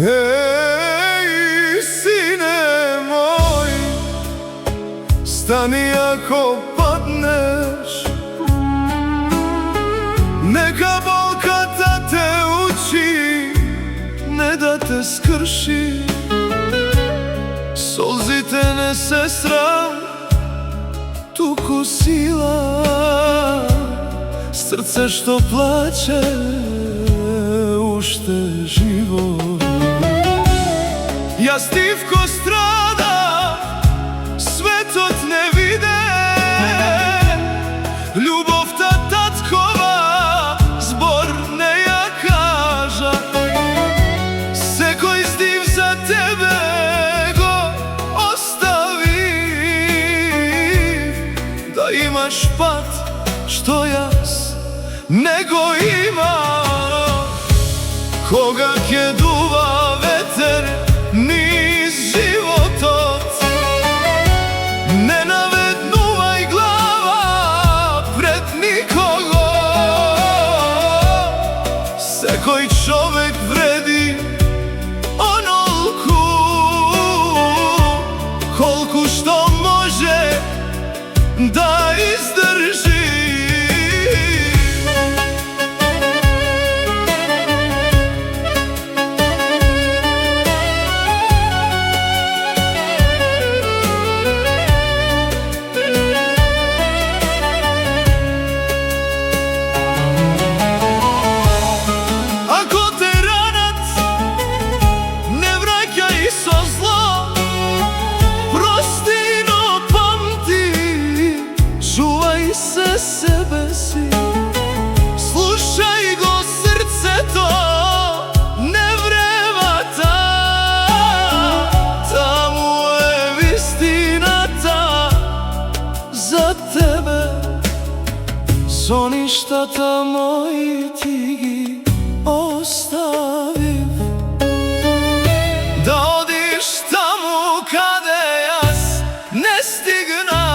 Ej, sine moj, stani ako padneš. Neka bolkata te uči, ne da te skrši. Solzite ne se sram, tuku sila. Srce što plače, ušte život. Ja stivko strada, svetot ne vide. Ljubov ta tatkova, zbor ne ja kaža. Sekoj zdiv za tebe go ostavi, da imaš pat što jas nego ima. Koga ke duva veter niz životot, ne navednuvaj glava pred nikogo. Sekoj čovek vredi onolku kolku što može da izdrži. Sebe si, slušaj go, srce to ne vrevata. Ta mu je vistinata za tebe. Со ништата мои ти ги оставив, да одиш таму каде јас не стигнав.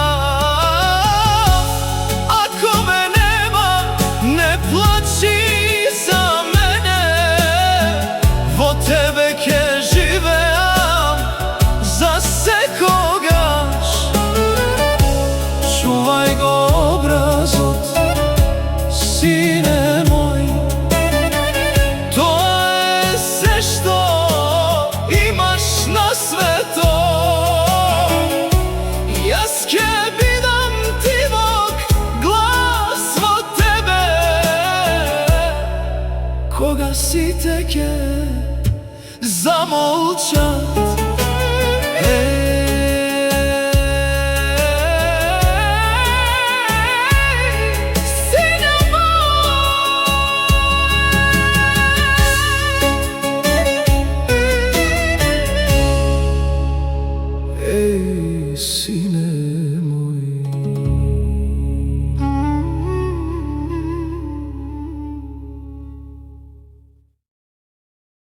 Čuvaj go obrazot, sine moj, to je sve što imaš na sveto. Jaz ke bidam ti Bog glas od tebe, koga si teke zamolčat. See